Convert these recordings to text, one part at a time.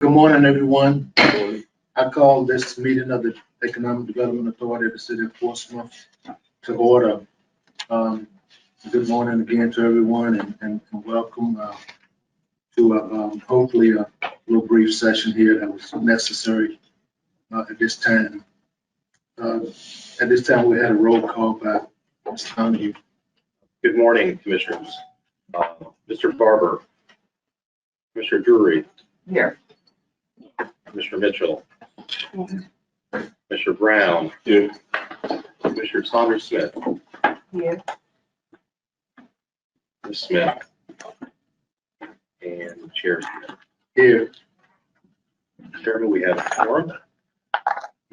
Good morning, everyone. I call this meeting of the Economic Development Authority of the City of Portsmouth to order. Good morning again to everyone and welcome to hopefully a little brief session here that was necessary at this time. At this time, we had a roll call by Mr. Donahue. Good morning, Commissioners. Mr. Barber, Commissioner Drury. Here. Commissioner Mitchell. Commissioner Brown. Here. Commissioner Saunders Smith. Here. Ms. Smith. And Chair Smith. Here. Chairman, we have a quorum.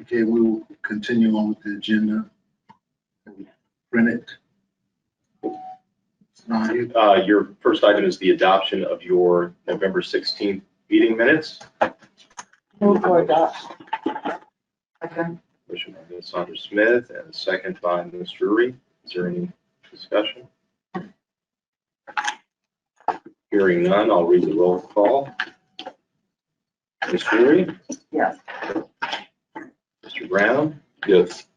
Okay, we will continue on with the agenda. Print it. Donahue. Your first item is the adoption of your November 16th meeting minutes. Move for adoption. Second. Motion by Ms. Saunders Smith and a second by Ms. Drury. Is there any discussion? Hearing none, I'll read the roll call. Ms. Drury? Yes. Mr. Brown? Yes.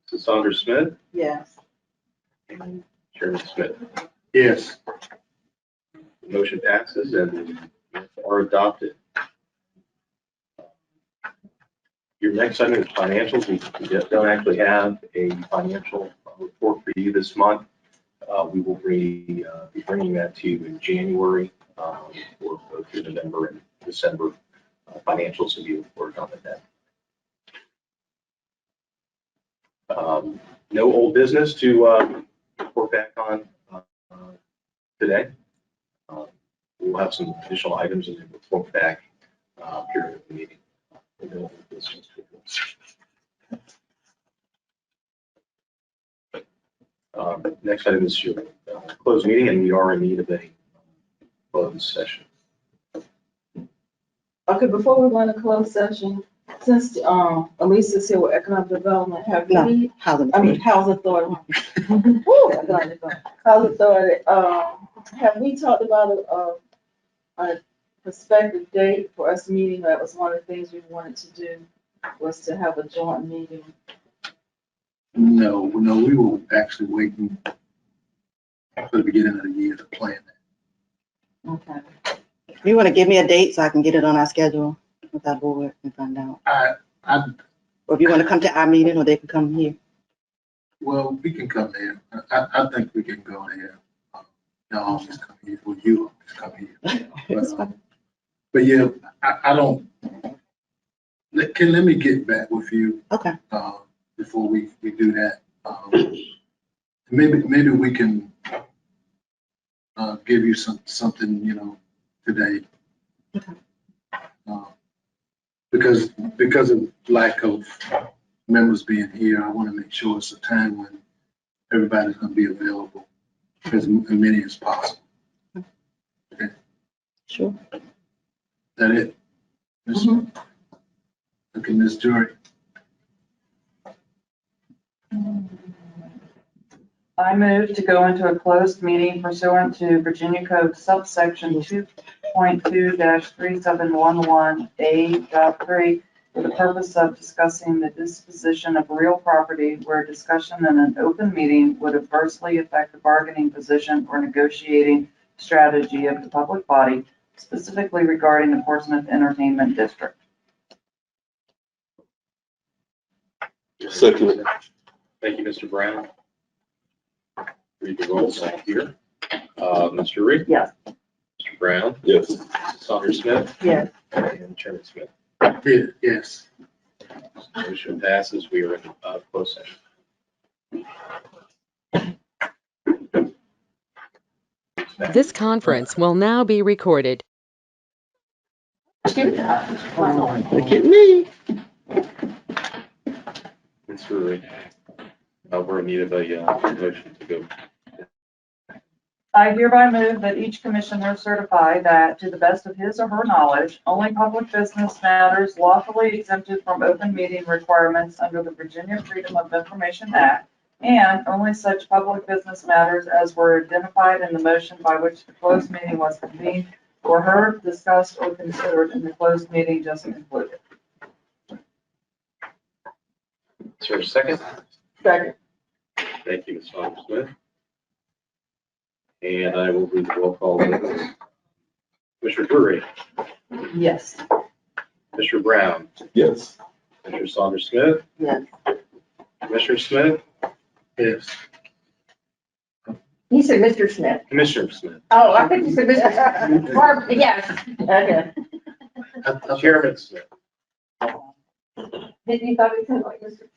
Mrs. Saunders Smith? Yes. And Chairman Smith. Yes. The motion passes and the minutes are adopted. Your next item is financials. We don't actually have a financial report for you this month. We will be bringing that to you in January for both your November and December financials will be reported on that. No old business to report back on today. We'll have some additional items and report back period of the meeting. Next item is your closed meeting, and we are in need of a closed session. Okay, before we go into closed session, since Elise is here with economic development, have we, Housing housing authority. Woo, economic development. Housing authority, have we talked about a prospective date for us meeting? That was one of the things we wanted to do, was to have a joint meeting. No, we were actually waiting for the beginning of the year to plan that. Okay. You want to give me a date so I can get it on our schedule with our board and find out? Or if you want to come to our meeting, or they can come here. Well, we can come there. I think we can go there. Y'all always come here, or you always come here. But yeah, I don't, let me get back with you. Okay. Before we do that. Maybe we can give you something, today. Okay. Because of lack of members being here, I want to make sure it's a time when everybody's going to be available, as many as possible. Okay. Sure. Is that it? Okay, Ms. Drury. I move to go into a closed meeting pursuant to Virginia Code subsection 2.2-3711A.3 for the purpose of discussing the disposition of real property where discussion in an open meeting would adversely affect the bargaining position or negotiating strategy of the public body, specifically regarding the Portsmouth Entertainment District. Second. Thank you, Mr. Brown. Read the roll call here. Mr. Reed? Yes. Mr. Brown? Yes. Mrs. Saunders Smith? Yes. And Chairman Smith. Yes. Motion passes. We are in closed session. This conference will now be recorded. Look at me. Mr. Reed, we're in need of a motion to go. I hereby move that each commissioner certify that, to the best of his or her knowledge, only public business matters lawfully exempted from open meeting requirements under the Virginia Freedom of Information Act, and only such public business matters as were identified in the motion by which the closed meeting was convened were heard, discussed, or considered in the closed meeting just concluded. Is there a second? Second. Thank you, Ms. Saunders-Smith. And I will read the roll call. vote. Mr. Drury, Yes. Mr. Brown, Yes. Mr. Saunders-Smith, Yes. Commissioner Smith, Yes. You said Mr. Smith. Commissioner Smith, Oh, I think you said Mr. Barb, yes. Okay. Chairman Smith. Didn't you thought it sounded like Mr.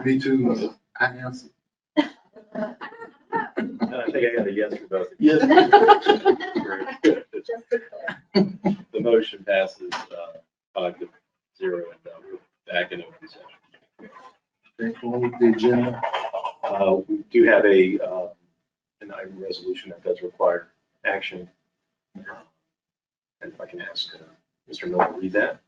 Me too. I answered. And I think I got a yes for both. Yes. The motion passes 5-0, and we're back in open session. Thank you. With the agenda. We do have an item resolution that does require action. And if I can ask Mr. Miller to read that.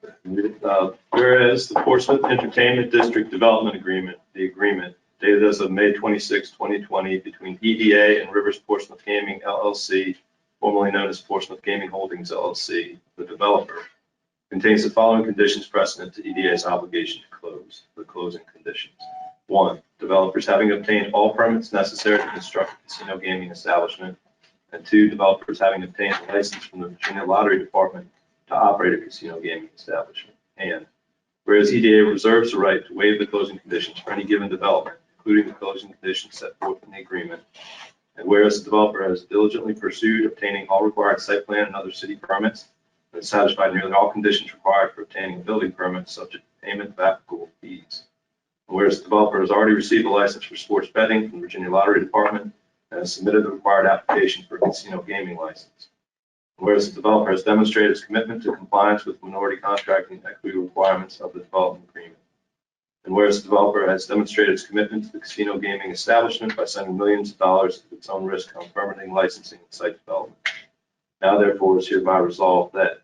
Whereas the Portsmouth Entertainment District Development Agreement, the agreement dated as of May 26, 2020, between EDA and Rivers Portsmouth Gaming LLC, formerly known as Portsmouth Gaming Holdings LLC, the developer, contains the following conditions precedent to EDA's obligation to close. The closing conditions. 1, developers having obtained all permits necessary to construct a casino gaming establishment. And 2, developers having obtained a license from the Virginia Lottery Department to operate a casino gaming establishment. And whereas EDA reserves the right to waive the closing conditions for any given development, including the closing conditions set forth in the agreement. And whereas the developer has diligently pursued obtaining all required site plan and other city permits, and has satisfied nearly all conditions required for obtaining a building permit subject to payment of applicable fees. And whereas the developer has already received a license for sports betting from the Virginia Lottery Department and has submitted the required application for a casino gaming license. And whereas the developer has demonstrated its commitment to compliance with minority contracting equity requirements of the development agreement. And whereas the developer has demonstrated its commitment to the casino gaming establishment by sending millions of dollars at its own risk on permitting, licensing, and site development. Now therefore is hereby resolved that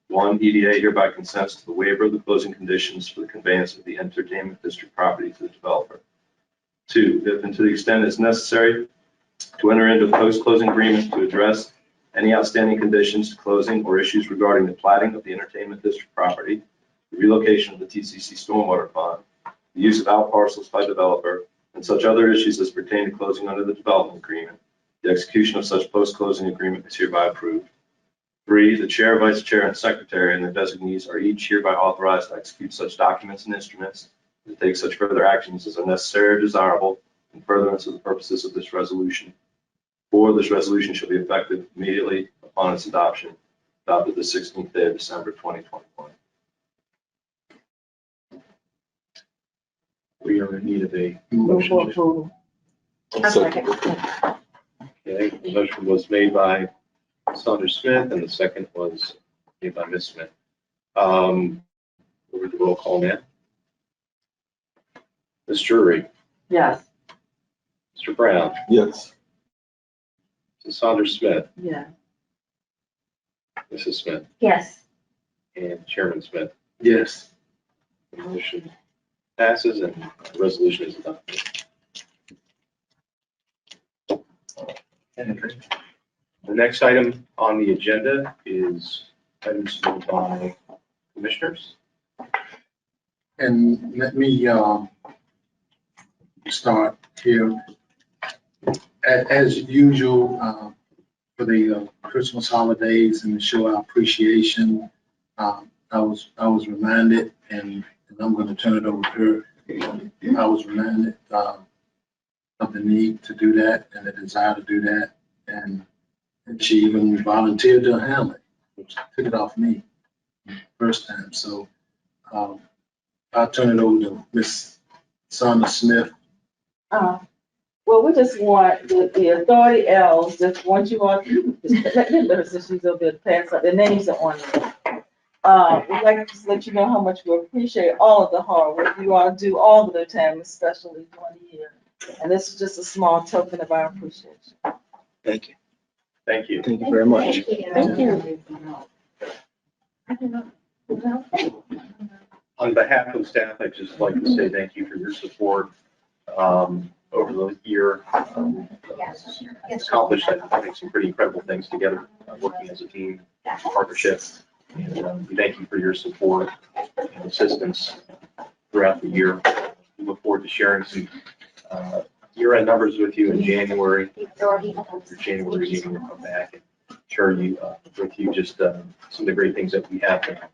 1, EDA hereby consents to the waiver of the closing conditions for the conveyance of the entertainment district property to the developer. 2, if and to the extent it is necessary, to enter into a post-closing agreement to address any outstanding conditions to closing or issues regarding the platting of the entertainment district property, the relocation of the TCC stormwater pond, the use of out parcels by developer, and such other issues as pertain to closing under the development agreement. The execution of such post-closing agreement is hereby approved. 3, the chair, vice chair, and secretary and their designees are each hereby authorized to execute such documents and instruments and take such further actions as are necessary or desirable in furtherance of the purposes of this resolution. 4, this resolution shall be effective immediately upon its adopted the 16th day of December, 2021. We are in need of a Move for motion. approval. Okay, the motion was made by Saunders-Smith and the second was made by Ms. Smith. We'll read the roll call now. Ms. Drury, Yes. Mr. Brown, Yes. Mrs. Saunders-Smith, Yeah. Mrs. Smith, Yes. and Chairman Smith. Yes. The motion passes and the resolution is adopted. The next item on the agenda is items submitted by commissioners. And let me start here. As usual, for the Christmas holidays and to show our appreciation, I was reminded, and I'm going to turn it over to her. I was reminded of the need to do that and the desire to do that, and she even volunteered to handle it, which took it off me first time. So I'll turn it over to Ms. Saunders-Smith. Well, we just want the authority L's, just want you all, let her, since she's over there to pass out, their names are on there. We'd like to just let you know how much we appreciate all of the hard work you all do all of the time, especially during the year. And this is just a small token of our appreciation. Thank you. Thank you. Thank you very much. Thank you. On behalf of staff, I'd just like to say thank you for your support over the year. Accomplished, I think, some pretty incredible things together working as a team, partnership. And we thank you for your support and assistance throughout the year. We look forward to sharing some year-end numbers with you in January. Your January meeting will come back and share with you just some of the great things that we have there.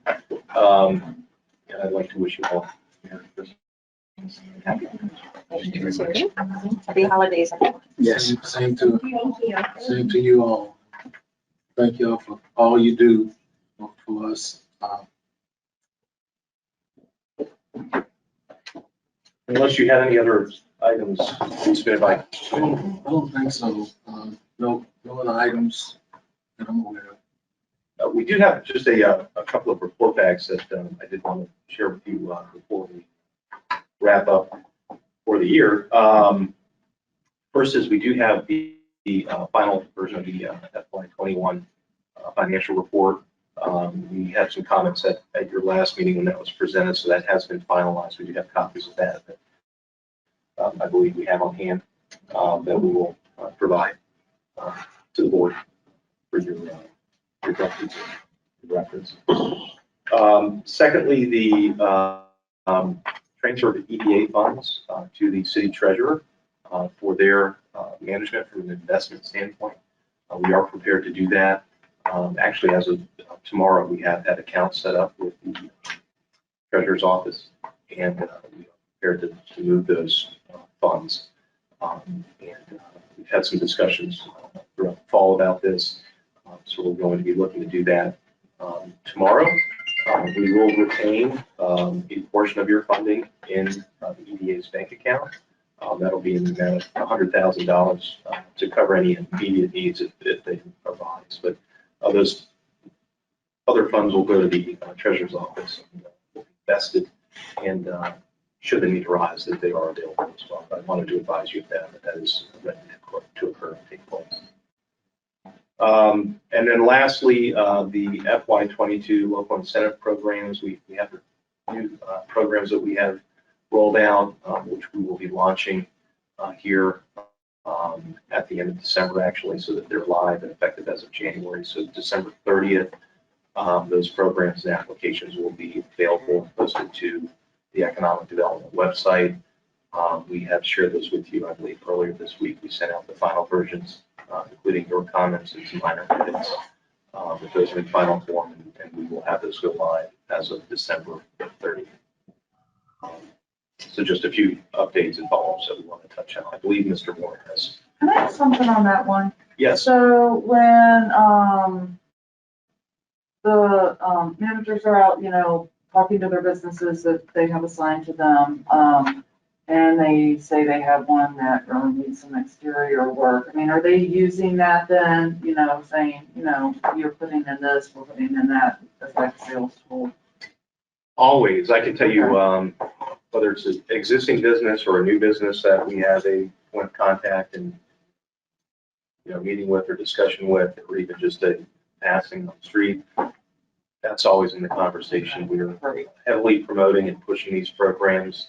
And I'd like to wish you all Merry Christmas. Happy holidays. Yes, same to you all. Thank you all for all you do for us. Unless you have any other items, please submit by. I don't think so. No other items that I'm aware of. We do have just a couple of report backs that I did want to share with you before we wrap up for the year. First is we do have the final version of the FY21 financial report. We had some comments at your last meeting when that was presented, so that has been finalized. We do have copies of that I believe we have on hand that we will provide to the board for your reference. Secondly, the transfer of EDA funds to the city treasurer for their management from an investment standpoint. We are prepared to do that. Actually, as of tomorrow, we have that account set up with the treasurer's office, and we are prepared to move those funds. And we've had some discussions throughout the fall about this, so we're going to be looking to do that tomorrow. We will retain a portion of your funding in the EDA's bank account. That'll be in the amount of $100,000 to cover any immediate needs if they arise. But those other funds will go to the treasurer's office and will be invested, and should the need arise, that they are available as well. But I wanted to advise you of that is ready to occur and take place. And then lastly, the FY22 local incentive programs. We have new programs that we have rolled out, which we will be launching here at the end of December, actually, so that they're live and effective as of January. So December 30th, those programs and applications will be available and posted to the Economic Development website. We have shared those with you, I believe, earlier this week. We sent out the final versions, including your comments and some minor edits. But those are in final form, and we will have those go live as of December 30th. So just a few updates and follow-ups that we want to touch on. I believe Mr. Moore has. Can I ask something on that one? Yes. So when the managers are out, talking to their businesses that they have assigned to them, and they say they have one that really needs some exterior work, I mean, are they using that then, saying, you're putting in this, we're putting in that, as like a sales tool? Always. I can tell you, whether it's an existing business or a new business that we have a point of contact and meeting with or discussion with, or even just a passing on the street, that's always in the conversation. We're heavily promoting and pushing these programs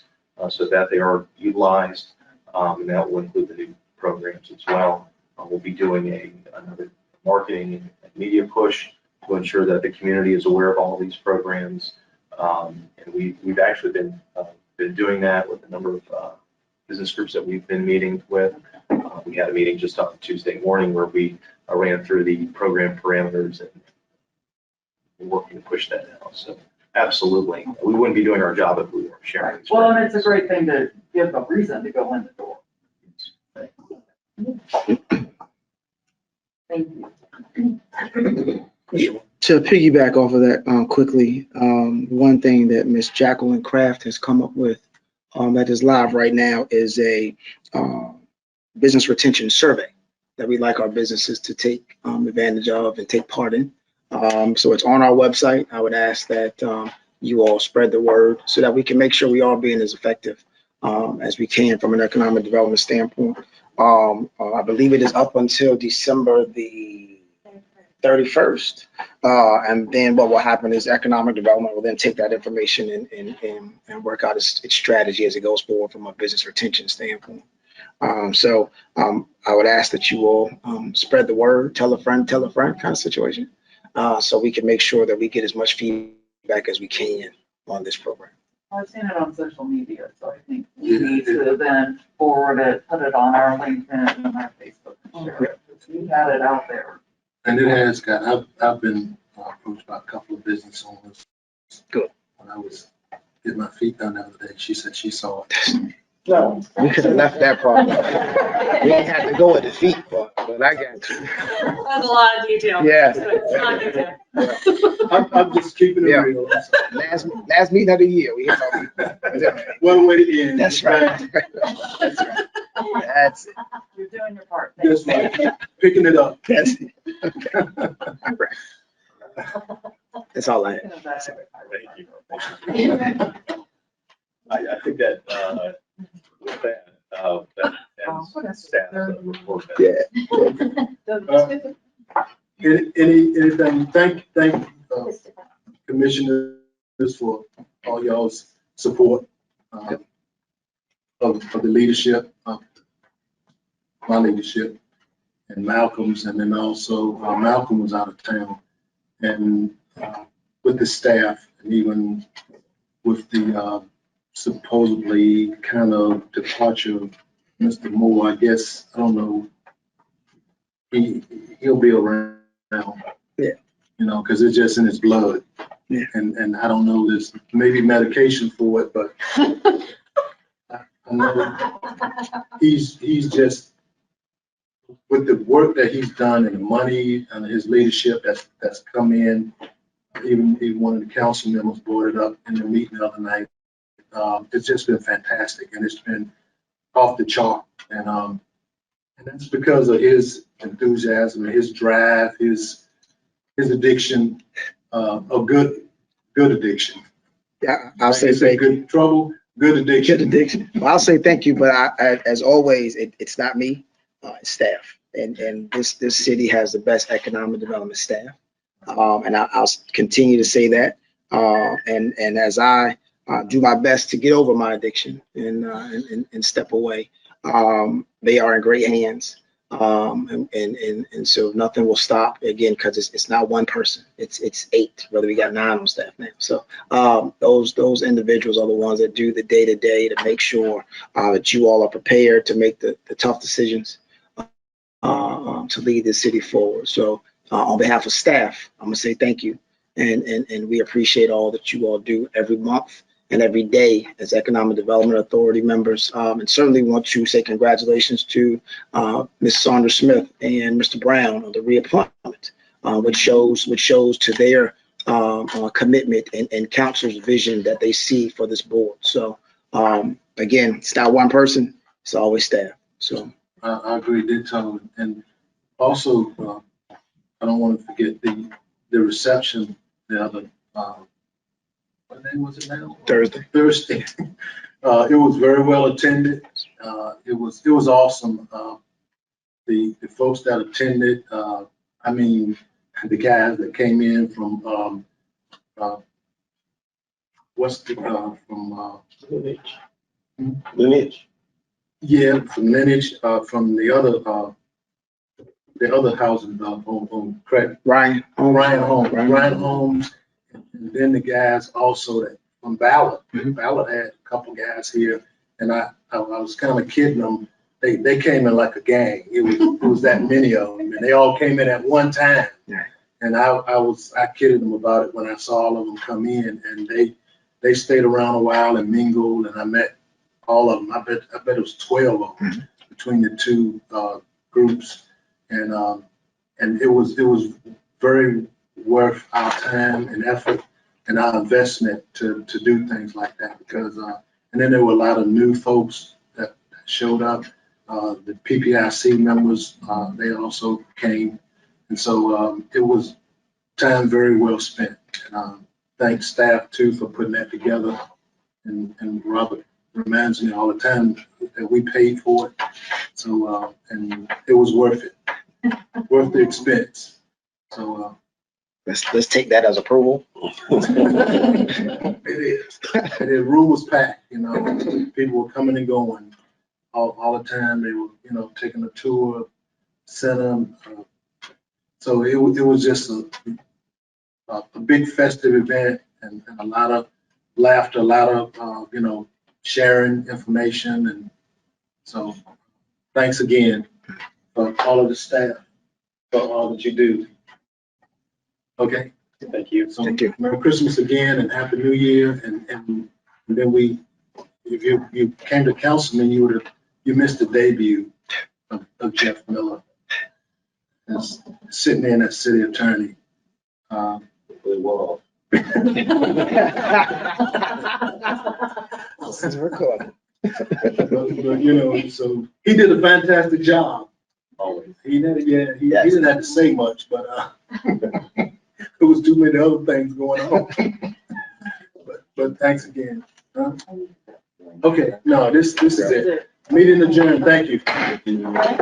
so that they are utilized, and that will include the new programs as well. We'll be doing another marketing and media push to ensure that the community is aware of all these programs. And we've actually been doing that with a number of business groups that we've been meeting with. We had a meeting just on Tuesday morning where we ran through the program parameters and we're working to push that now. So absolutely, we wouldn't be doing our job if we weren't sharing. Well, and it's a great thing to give a reason to go in the door. Thank you. To piggyback off of that quickly, one thing that Ms. Jacqueline Kraft has come up with that is live right now is a business retention survey that we'd like our businesses to take advantage of and take part in. So it's on our website. I would ask that you all spread the word so that we can make sure we are being as effective as we can from an economic development standpoint. I believe it is up until December the 31st. And then what will happen is economic development will then take that information and work out its strategy as it goes forward from a business retention standpoint. So I would ask that you all spread the word, tell a friend kind of situation, so we can make sure that we get as much feedback as we can on this program. I've seen it on social media, so I think we need to then forward it, put it on our LinkedIn and our Facebook. And share it. We had it out there. And it has got, I've been approached by a couple of business owners. Good. When I was getting my feet done the other day, she said she saw it. No, we could have left that part. We didn't have to go with the feet, but I got you. That's a lot of detail. Yeah. It's not detail. I'm just keeping it Yeah. real. I'm sorry. Last meeting of the year, we hit about One way to end. That's right. That's right. That's it. You're doing your part. That's right. Picking it up. That's it. Okay. That's all I have. Thank you. I think that, with that, that ends staff report. Yeah. Anything, thank commissioners for all y'all's support of the leadership, my leadership, and Malcolm's, and then also Malcolm was out of town, and with the staff, and even with the supposedly kind of departure of Mr. Moore, I guess, I don't know, he'll be around. Yeah. You know, because it's just in his blood. Yeah. And I don't know, there's maybe medication for it, but I know he's just, with the work that he's done and the money and his leadership that's come in, even one of the council members brought it up in the meeting the other night. It's just been fantastic, and it's been off the chart. And that's because of his enthusiasm, his drive, his addiction, a good addiction. Yeah, I'll say It's a thank you. good trouble, good addiction. Good addiction. Well, I'll say thank you, but as always, it's not me, it's staff. And this city has the best economic development staff. And I'll continue to say that. And as I do my best to get over my addiction and step away, they are in great hands. And so nothing will stop again, because it's not one person, it's 8, whether we got 9 on staff now. So those individuals are the ones that do the day-to-day to make sure that you all are prepared to make the tough decisions to lead the city forward. So on behalf of staff, I'm gonna say thank you, and we appreciate all that you all do every month and every day as Economic Development Authority members, and certainly want to say congratulations to Ms. Saunders Smith and Mr. Brown on the reappointment, which shows to their commitment and council's vision that they see for this board. So again, it's not one person, it's always staff. So I agree, ditto. And also, I don't want to forget the reception the other, what day was it now? Thursday. It was very well attended. It was awesome. The folks that attended, I mean, the guys that came in from, Lineage. Yeah, from Lineage, from the other housing on Craig. Ryan Holmes, and then the guys also that from Ballard. Mhm. Ballard had a couple guys here, and I was kind of kidding them. They came in like a gang. It was that many of them, and they all came in at one time. Yeah. And I kidded them about it when I saw all of them come in, and they stayed around a while and mingled, and I met all of them. I bet it was 12 of them between the two groups, and it was very worth our time and effort and our investment to do things like that, because and then there were a lot of new folks that showed up. The PPIC members, they also came, and so it was time very well spent. And thanks staff too for putting that together, and Robert reminds me all the time that we paid for it. So, and it was worth it, worth the expense. So, let's take that as approval. it is. And the room was packed, you know, people were coming and going all the time. They were, you know, taking a tour, center. So it was just a big festive event and a lot of laughter, a lot of, you know, sharing information. And so thanks again for all of the staff, for all that you do. Okay. Thank you. So Thank you. Merry Christmas again and Happy New Year. And then if you came to councilman, you missed the debut of Jeff Miller as sitting in as city attorney. Really well. This is recorded. But, you know, so he did a fantastic job. Always. He didn't have to say much, but there was too many other things going on. But thanks again. Huh? Okay, no, this is it. Meeting adjourned. Thank you.